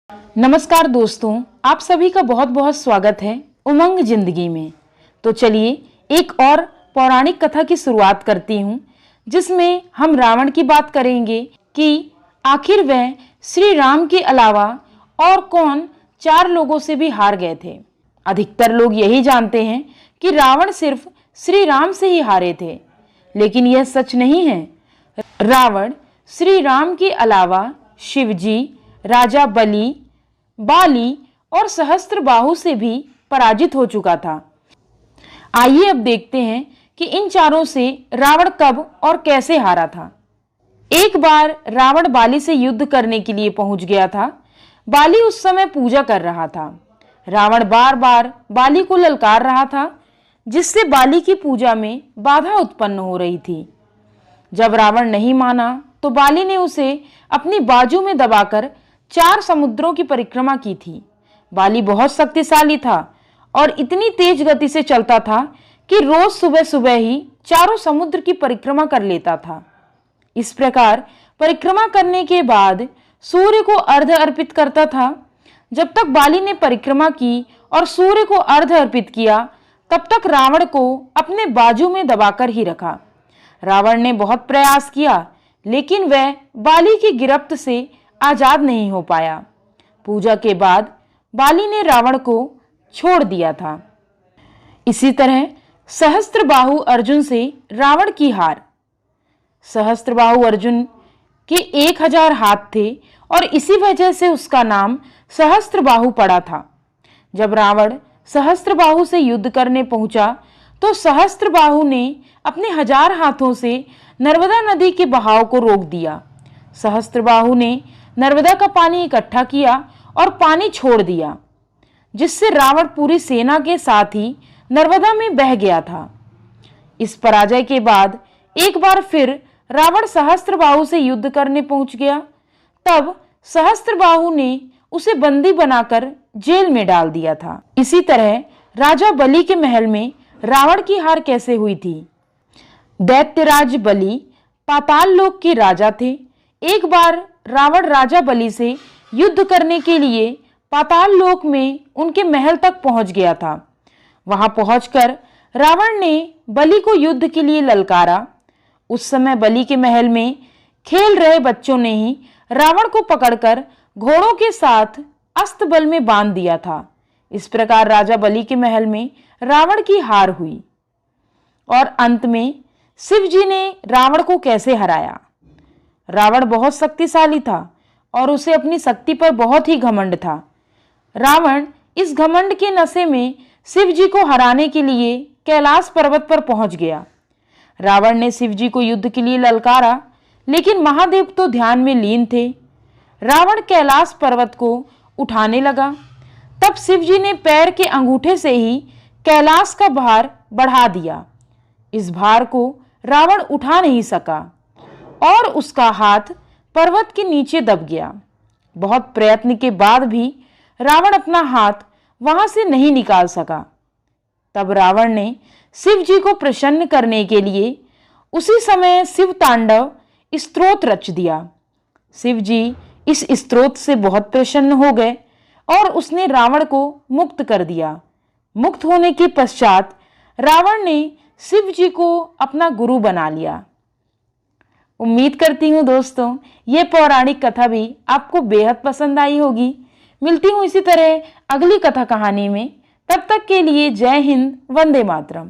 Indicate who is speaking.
Speaker 1: नमस्कार दोस्तों, आप सभी का बहुत बहुत स्वागत है उमंग जिंदगी में। तो चलिए एक और पौराणिक कथा की शुरुआत करती हूँ, जिसमें हम रावण की बात करेंगे कि आखिर वह श्री राम के अलावा और कौन 4 लोगों से भी हार गए थे। अधिकतर लोग यही जानते हैं कि रावण सिर्फ श्री राम से ही हारे थे, लेकिन यह सच नहीं है। रावण श्री राम के अलावा शिवजी, राजा बलि, बाली और सहस्त्रबाहु से भी पराजित हो चुका था। आइए अब देखते हैं कि इन चारों से रावण कब और कैसे हारा था। एक बार रावण बाली से युद्ध करने के लिए पहुंच गया था। बाली उस समय पूजा कर रहा था। रावण बार बार बाली को ललकार रहा था, जिससे बाली की पूजा में बाधा उत्पन्न हो रही थी। जब रावण नहीं माना तो बाली ने उसे अपनी बाजू में दबाकर 4 समुद्रों की परिक्रमा की थी। बाली बहुत शक्तिशाली था और इतनी तेज गति से चलता था कि रोज सुबह सुबह ही चारों समुद्र की परिक्रमा कर लेता था। इस प्रकार परिक्रमा करने के बाद सूर्य को अर्घ्य अर्पित करता था। जब तक बाली ने परिक्रमा की और सूर्य को अर्घ्य अर्पित किया, तब तक रावण को अपने बाजू में दबाकर ही रखा। रावण ने बहुत प्रयास किया, लेकिन वह बाली की गिरफ्त से आजाद नहीं हो पाया। पूजा के बाद बाली ने रावण को छोड़ दिया था। इसी तरह सहस्त्रबाहु अर्जुन से रावण की हार। सहस्त्रबाहु अर्जुन के 1000 हाथ थे और इसी वजह से उसका नाम सहस्त्रबाहु पड़ा था। जब रावण सहस्त्रबाहु से युद्ध करने पहुंचा तो सहस्त्रबाहु ने अपने 1000 हाथों से नर्मदा नदी के बहाव को रोक दिया। सहस्त्रबाहु ने नर्मदा का पानी इकट्ठा किया और पानी छोड़ दिया, जिससे रावण पूरी सेना के साथ ही नर्मदा में बह गया था। इस पराजय के बाद एक बार फिर रावण सहस्त्रबाहु से युद्ध करने पहुंच गया। तब सहस्त्रबाहु ने उसे बंदी बनाकर जेल में डाल दिया था। इसी तरह राजा बलि के महल में रावण की हार कैसे हुई थी। दैत्यराज बलि पाताल लोक के राजा थे। एक बार रावण राजा बलि से युद्ध करने के लिए पाताल लोक में उनके महल तक पहुंच गया था। वहां पहुंचकर रावण ने बलि को युद्ध के लिए ललकारा। उस समय बलि के महल में खेल रहे बच्चों ने ही रावण को पकड़कर घोड़ों के साथ अस्तबल में बांध दिया था। इस प्रकार राजा बलि के महल में रावण की हार हुई। और अंत में शिव जी ने रावण को कैसे हराया। रावण बहुत शक्तिशाली था और उसे अपनी शक्ति पर बहुत ही घमंड था। रावण इस घमंड के नशे में शिव जी को हराने के लिए कैलाश पर्वत पर पहुंच गया। रावण ने शिव जी को युद्ध के लिए ललकारा, लेकिन महादेव तो ध्यान में लीन थे। रावण कैलाश पर्वत को उठाने लगा। तब शिव जी ने पैर के अंगूठे से ही कैलाश का भार बढ़ा दिया। इस भार को रावण उठा नहीं सका और उसका हाथ पर्वत के नीचे दब गया। बहुत प्रयत्न के बाद भी रावण अपना हाथ वहां से नहीं निकाल सका। तब रावण ने शिव जी को प्रसन्न करने के लिए उसी समय शिव तांडव स्तोत्र रच दिया। शिव जी इस स्तोत्र से बहुत प्रसन्न हो गए और उसने रावण को मुक्त कर दिया। मुक्त होने के पश्चात रावण ने शिव जी को अपना गुरु बना लिया। उम्मीद करती हूँ दोस्तों ये पौराणिक कथा भी आपको बेहद पसंद आई होगी। मिलती हूँ इसी तरह अगली कथा कहानी में। तब तक के लिए जय हिंद, वंदे मातरम।